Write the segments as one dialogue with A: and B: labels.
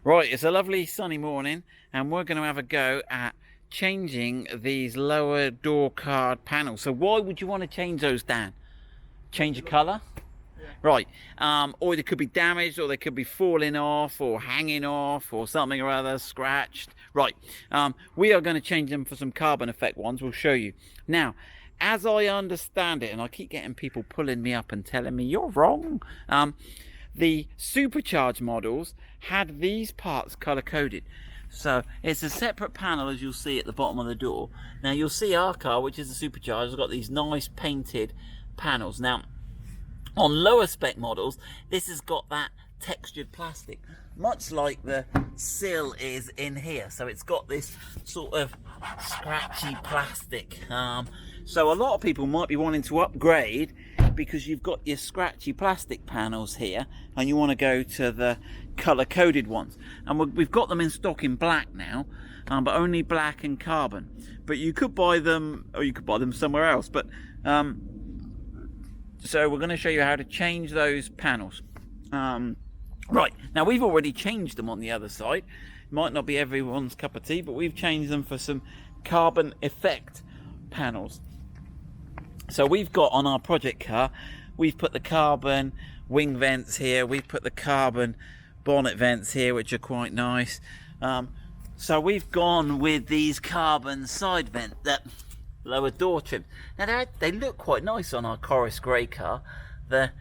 A: Right, it's a lovely sunny morning and we're going to have a go at changing these lower door card panels. So why would you want to change those, Dan? Change the colour?
B: Yeah.
A: Right, or they could be damaged, or they could be falling off or hanging off or something or other, scratched. Right, we are going to change them for some carbon effect ones. We'll show you. Now, as I understand it, and I keep getting people pulling me up and telling me you're wrong, the Supercharged models had these parts color coded. So it's a separate panel, as you'll see at the bottom of the door. Now you'll see our car, which is the Supercharged, has got these nice painted panels. Now on lower spec models, this has got that textured plastic, much like the sill is in here. So it's got this sort of scratchy plastic. So a lot of people might be wanting to upgrade because you've got your scratchy plastic panels here and you want to go to the color coded ones, and we've got them in stock in black now, but only black and carbon. But you could buy them, or you could buy them somewhere else. But so we're going to show you how to change those panels. Right, now we've already changed them on the other side. Might not be everyone's cup of tea, but we've changed them for some carbon effect panels. So we've got on our project car, we've put the carbon wing vents here, we've put the carbon bonnet vents here, which are quite nice. So we've gone with these carbon side vent, that lower door trim. Now they look quite nice on our Chorus grey car. Let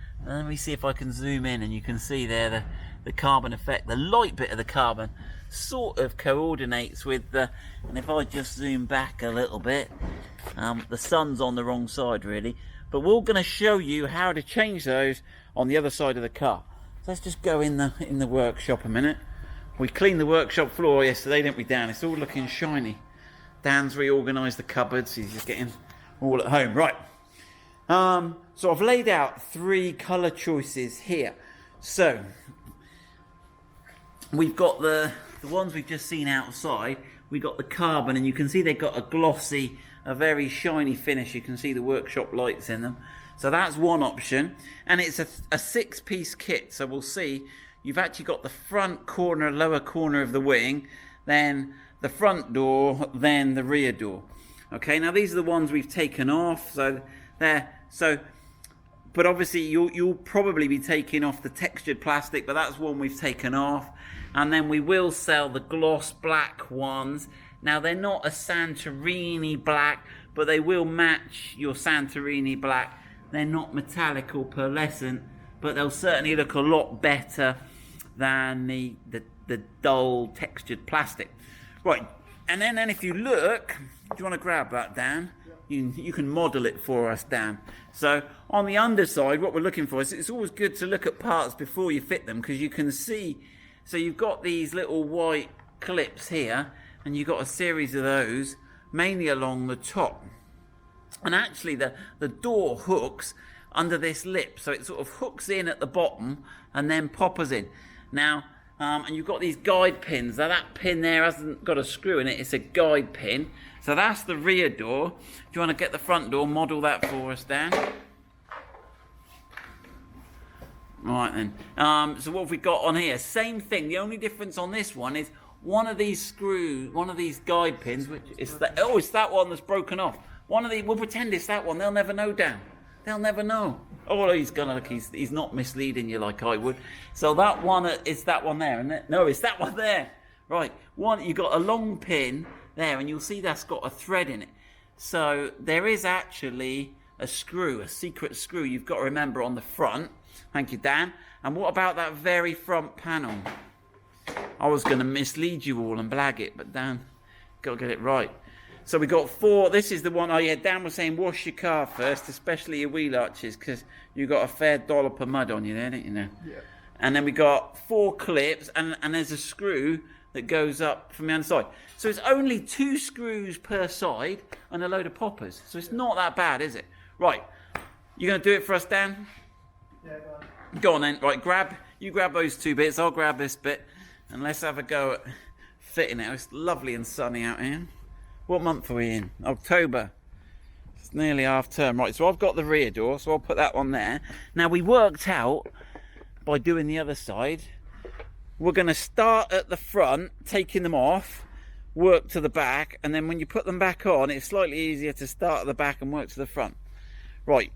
A: me see if I can zoom in, and you can see there the carbon effect. The light bit of the carbon sort of coordinates with the, and if I just zoom back a little bit, the sun's on the wrong side really, but we're going to show you how to change those on the other side of the car. So let's just go in the workshop a minute. We cleaned the workshop floor yesterday, didn't we, Dan? It's all looking shiny. Dan's reorganised the cupboards, he's just getting all at home. Right, so I've laid out 3 colour choices here. So we've got the ones we've just seen outside. We've got the carbon, and you can see they've got a glossy, a very shiny finish. You can see the workshop lights in them. So that's one option, and it's a 6-piece kit. So we'll see, you've actually got the front corner, lower corner of the wing, then the front door, then the rear door. Okay, now these are the ones we've taken off. So but obviously you'll probably be taking off the textured plastic, but that's one we've taken off. And then we will sell the gloss black ones. Now they're not a Santorini black, but they will match your Santorini black. They're not metallic or pearlescent, but they'll certainly look a lot better than the dull textured plastic. Right, and then if you look, do you want to grab that, Dan? You can model it for us, Dan. So on the underside, what we're looking for is, it's always good to look at parts before you fit them, because you can see, so you've got these little white clips here, and you've got a series of those, mainly along the top. And actually the door hooks under this lip, so it sort of hooks in at the bottom and then poppers in. Now, and you've got these guide pins. Now that pin there hasn't got a screw in it, it's a guide pin. So that's the rear door. Do you want to get the front door, model that for us, Dan? Right then. So what have we got on here? Same thing. The only difference on this one is one of these screws, one of these guide pins, which is that, oh, it's that one that's broken off. One of the, we'll pretend it's that one. They'll never know, Dan. They'll never know. Oh, well, he's gonna look. He's not misleading you like I would. So that one is that one there, and no, it's that one there. Right. One, you got a long pin there, and you'll see that's got a thread in it. So there is actually a screw, a secret screw. You've got to remember on the front. Thank you, Dan. And what about that very front panel? I was going to mislead you all and blag it, but Dan, got to get it right. So we got 4. This is the one. Oh yeah, Dan was saying wash your car first, especially your wheel arches, because you got a fair dollop of mud on you there, didn't you? Now? Yeah. And then we got 4 clips, and there's a screw that goes up from the underside. So it's only 2 screws per side and a load of poppers. So it's not that bad, is it? Right. You going to do it for us, Dan?
B: Yeah, go on.
A: Go on then. Right, you grab those 2 bits. I'll grab this bit, and let's have a go at fitting it. It's lovely and sunny out here. What month are we in? October. It's nearly half term. Right, so I've got the rear door, so I'll put that one there. Now we worked out by doing the other side we're going to start at the front, taking them off, work to the back, and then when you put them back on, it's slightly easier to start at the back and work to the front. Right.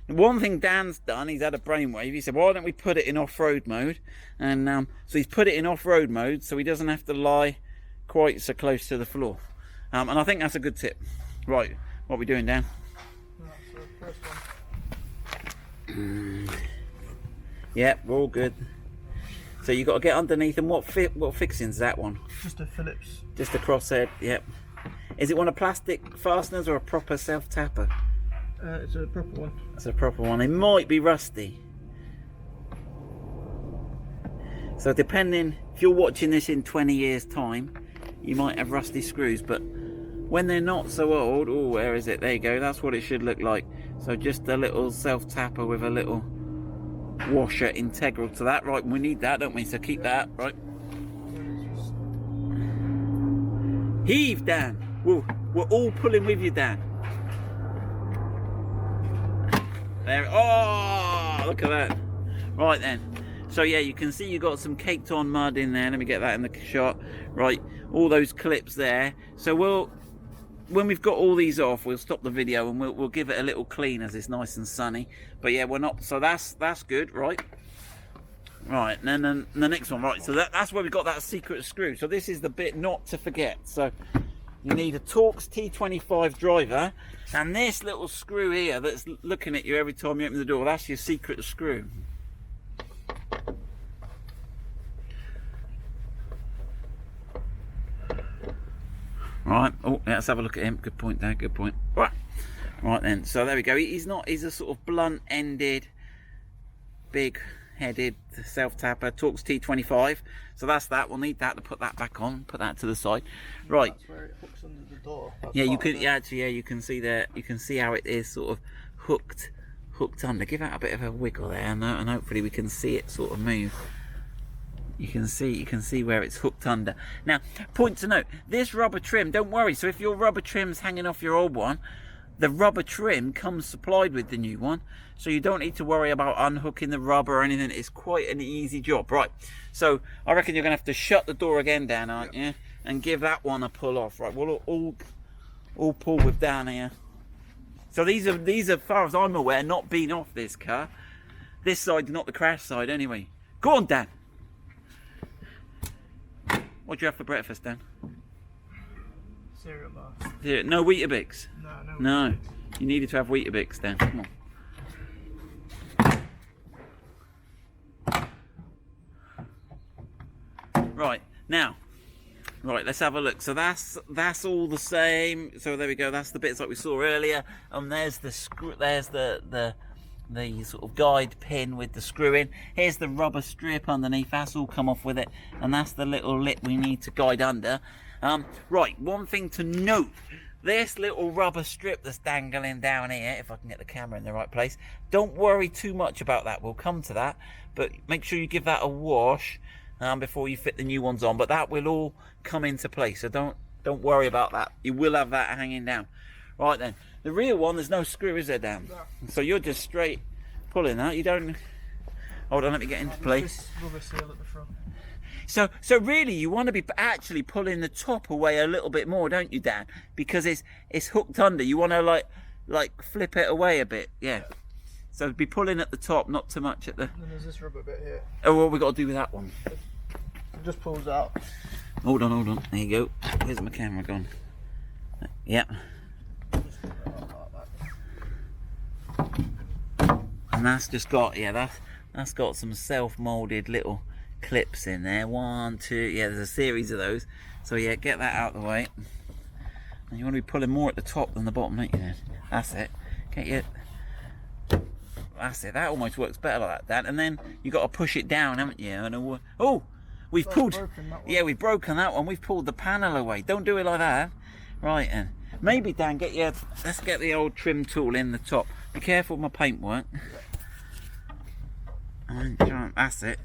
A: One thing Dan's done, he's had a brainwave. He said, why don't we put it in off-road mode? And so he's put it in off-road mode so he doesn't have to lie quite so close to the floor. And I think that's a good tip. Right, what are we doing, Dan?
B: That's the first one.
A: Yeah, we're all good. So you've got to get underneath, and what fixing's that one?
B: Just a Phillips.
A: Just a crosshead, yep. Is it one of plastic fasteners or a proper self-tapper?
B: It's a proper one.
A: It's a proper one. It might be rusty. So depending, if you're watching this in 20 years time, you might have rusty screws, but when they're not so old, oh, where is it? There you go, that's what it should look like. So just a little self-tapper with a little washer integral to that. Right, we need that, don't we? So keep that, right? Heave, Dan. Whoa, we're all pulling with you, Dan. There, oh, look at that. Right then, so yeah, you can see you got some caked on mud in there. Let me get that in the shot. Right, all those clips there. So when we've got all these off, we'll stop the video and we'll give it a little clean as it's nice and sunny. But yeah, we're not, so that's good, right? Right, and then the next one, right, so that's where we got that secret screw. So this is the bit not to forget. So you need a Torx T25 driver, and this little screw here that's looking at you every time you open the door, that's your secret screw. Right, oh, let's have a look at him. Good point, Dad, good point. Right, right then, so there we go. He's a sort of blunt-ended, big-headed self-tapper, Torx T25. So that's that. We'll need that to put that back on, put that to the side. Right.
B: That's where it hooks under the door. That's
A: yeah, you can actually, yeah, you can see there. You can see how it is sort of hooked under. Give that a bit of a wiggle there, and hopefully we can see it sort of move. You can see where it's hooked under. Now, point to note: this rubber trim. Don't worry. So if your rubber trim's hanging off your old one, the rubber trim comes supplied with the new one, so you don't need to worry about unhooking the rubber or anything. It's quite an easy job. Right, so I reckon you're going to have to shut the door again, Dan, aren't you? And give that one a pull off. Right, we'll all pull with Dan here. So these are, as far as I'm aware, not been off this car. This side's not the crash side anyway. Go on, Dan. What do you have for breakfast, Dan?
B: Cereal bar.
A: No Weetabix?
B: No.
A: No. You needed to have Weetabix, Dan. Come on. Right, now. Right, let's have a look. So that's all the same. So there we go. That's the bits like we saw earlier. There's the screw. There's the sort of guide pin with the screw in. Here's the rubber strip underneath. That's all come off with it, and that's the little lip we need to guide under. Right, one thing to note: this little rubber strip that's dangling down here. If I can get the camera in the right place, don't worry too much about that. We'll come to that, but make sure you give that a wash before you fit the new ones on. But that will all come into place, so don't worry about that. You will have that hanging down. Right then, the real one, there's no screw, is there, Dan?
B: No.
A: So you're just straight pulling that. You don't. Hold on, let me get into place.
B: This rubber seal at the front.
A: So really, you want to be actually pulling the top away a little bit more, don't you, Dan? Because it's hooked under. You want to like flip it away a bit, yeah. So be pulling at the top, not too much at the.
B: And then there's this rubber bit here.
A: Oh, what we got to do with that one?
B: It just pulls out.
A: Hold on. There you go. Where's my camera gone? Yeah. And that's just got, yeah, that's got some self-molded little clips in there. 1, 2, yeah, there's a series of those. So yeah, get that out of the way. And you want to be pulling more at the top than the bottom, don't you then? That's it. Get your, that's it. That almost works better like that, Dan. And then you got to push it down, haven't you? And oh, we've pulled. Yeah, we've broken that one. We've pulled the panel away. Don't do it like that. Right, and maybe Dan, let's get the old trim tool in the top. Be careful with my paintwork. And that's it.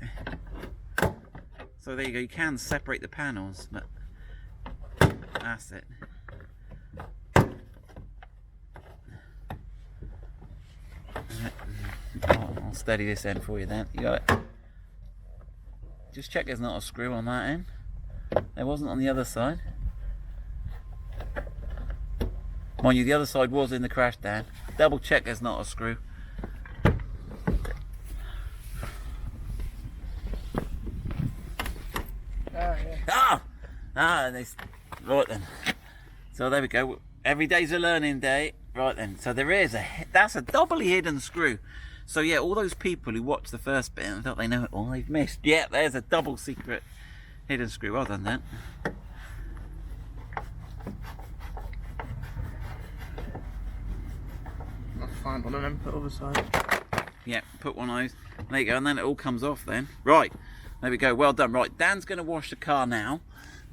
A: So there you go. You can separate the panels, but that's it. I'll steady this end for you, Dan. You got it. just check there's not a screw on that end. There wasn't on the other side. Mind you, the other side was in the crash, Dan. Double check there's not a screw. Right then. So there we go. Every day's a learning day. Right then. So there is that's a doubly hidden screw. So yeah, all those people who watched the first bit and thought they know it all, they've missed. Yeah, there's a double secret hidden screw. Well done, Dan.
B: I'll find one and then put other side.
A: Yeah, put one of those. There you go, and then it all comes off then. Right, there we go, well done. Right, Dan's going to wash the car now,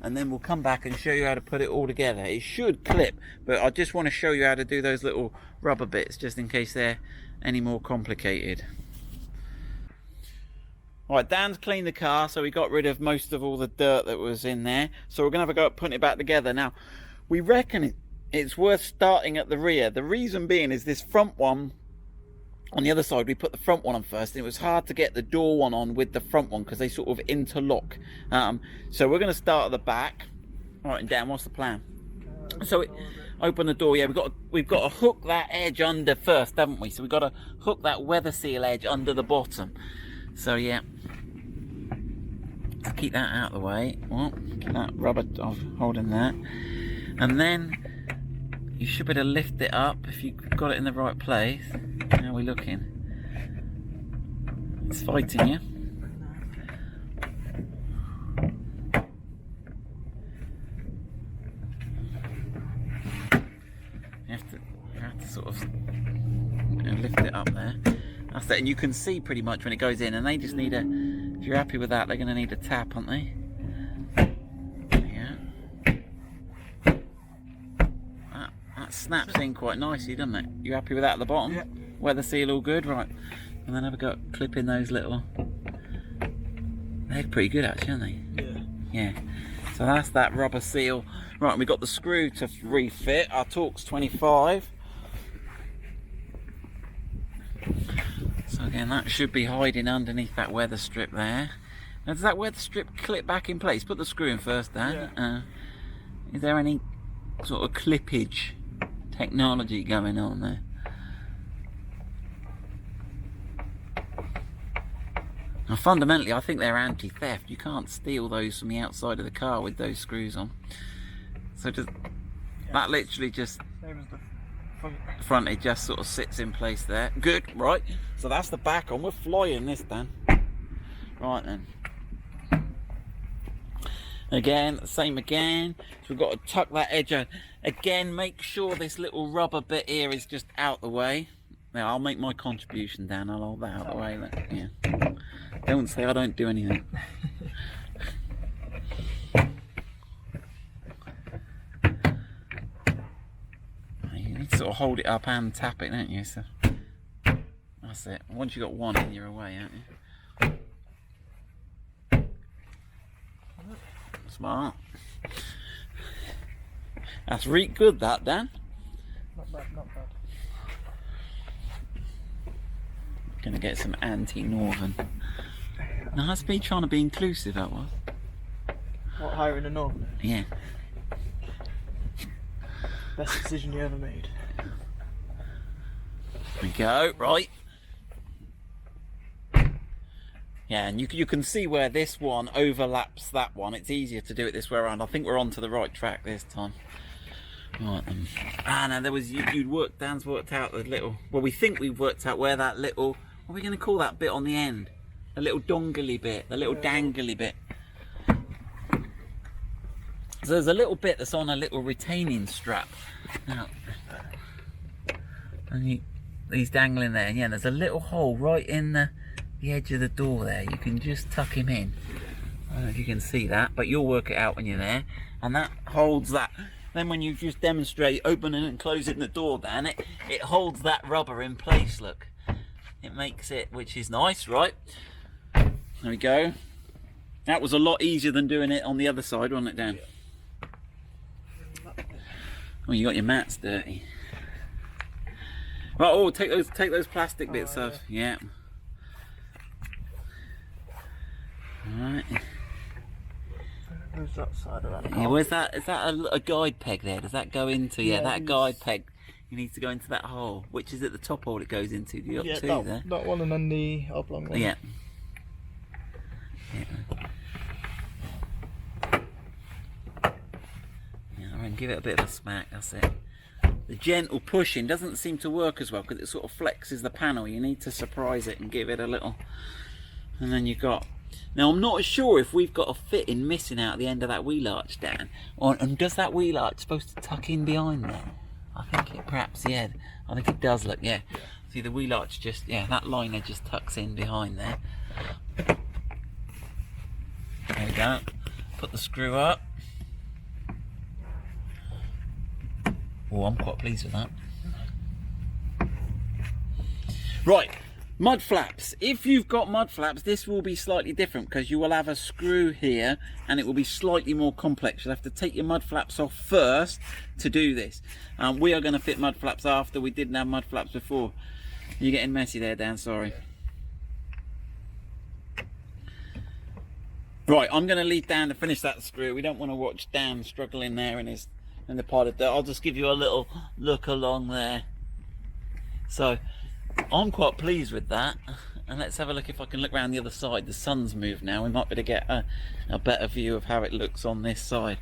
A: and then we'll come back and show you how to put it all together. It should clip, but I just want to show you how to do those little rubber bits, just in case they're any more complicated. Right, Dan's cleaned the car, so we got rid of most of all the dirt that was in there. So we're going to have a go at putting it back together. Now, we reckon it's worth starting at the rear. The reason being is this front one, on the other side, we put the front one on first, and it was hard to get the door one on with the front one because they sort of interlock. So we're going to start at the back. All right, and Dan, what's the plan? So open the door. Yeah, we've got to hook that edge under first, haven't we? So we've got to hook that weather seal edge under the bottom. So yeah, keep that out of the way. Well, get that rubber off, holding that, and then you should be able to lift it up if you've got it in the right place. How are we looking? It's fighting you. You have to sort of lift it up there. That's it, and you can see pretty much when it goes in, and they just need if you're happy with that, they're going to need a tap, aren't they? Yeah. That snaps in quite nicely, doesn't it? You happy with that at the bottom?
B: Yeah.
A: Weather seal all good? Right. And then have a go at clipping those little... They're pretty good actually, aren't they?
B: Yeah.
A: Yeah. So that's that rubber seal. Right, and we got the screw to refit. Our torque's 25. So again, that should be hiding underneath that weather strip there. Now, does that weather strip clip back in place? Put the screw in first, Dan.
B: Yeah.
A: Is there any sort of clippage technology going on there? Now, fundamentally, I think they're anti-theft. You can't steal those from the outside of the car with those screws on. So that literally just...
B: Same as the
A: front, it just sort of sits in place there. Good, right. So that's the back on. We're flying this, Dan. Right then. Again, same again. So we've got to tuck that edge out. Again, make sure this little rubber bit here is just out the way. Now, I'll make my contribution, Dan. I'll hold that out the way. Yeah. Don't say I don't do anything. You need to sort of hold it up and tap it, don't you? So that's it. Once you've got one in, you're away, aren't you? Smart. That's really good, that, Dan.
B: Not bad, not bad.
A: Gonna get some anti-northern. Now that's me trying to be inclusive, that was.
B: What, hiring a north?
A: Yeah.
B: Best decision you ever made.
A: There we go, right. Yeah, and you can see where this one overlaps that one. It's easier to do it this way around. I think we're onto the right track this time. Right then. Now there was Dan's worked out the little. Well, we think we've worked out where that little. What are we going to call that bit on the end? The little dongly bit, the little dangly bit. So there's a little bit that's on a little retaining strap. Now, and he's dangling there. And yeah, there's a little hole right in the edge of the door there. You can just tuck him in. I don't know if you can see that, but you'll work it out when you're there. And that holds that. Then when you just demonstrate opening and closing the door, Dan, it holds that rubber in place, look. It makes it, which is nice, right? There we go. That was a lot easier than doing it on the other side, wasn't it, Dan? Oh, you got your mats dirty. Right, oh, take those plastic bits off. Yeah. Alright.
B: Where's that side of that?
A: Yeah, where's that? Is that a guide peg there? Does that go into? Yeah,
B: Yeah,
A: that
B: it's-
A: guide peg. You need to go into that hole, which is at the top hole it goes into. You got two there.
B: That one and then the oblong one.
A: Yeah. Yeah, and give it a bit of a smack. That's it. The gentle pushing doesn't seem to work as well because it sort of flexes the panel. You need to surprise it and give it a little. And then you got. Now I'm not sure if we've got a fitting missing out at the end of that wheel arch, Dan. And does that wheel arch supposed to tuck in behind there? I think it perhaps, yeah. I think it does look, yeah. See the wheel arch just, yeah, that liner just tucks in behind there. There we go. Put the screw up. Oh, I'm quite pleased with that. Right. Mud flaps. If you've got mud flaps, this will be slightly different because you will have a screw here and it will be slightly more complex. You'll have to take your mud flaps off first to do this. We are going to fit mud flaps after. We didn't have mud flaps before. You're getting messy there, Dan, sorry. Right, I'm going to leave Dan to finish that screw. We don't want to watch Dan struggling there in the pile of dirt. I'll just give you a little look along there. So I'm quite pleased with that, and let's have a look if I can look around the other side. The sun's moved now. We might be able to get a better view of how it looks on this side.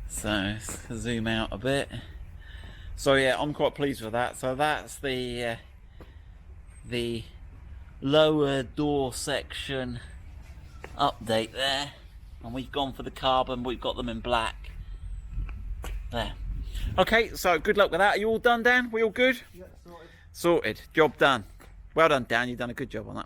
A: So let's zoom out a bit. So yeah, I'm quite pleased with that. So that's the lower door section update there, and we've gone for the carbon. We've got them in black there. Okay, so good luck with that. Are you all done, Dan? We all good?
B: Yeah, sorted.
A: Sorted. Job done. Well done, Dan. You've done a good job on that.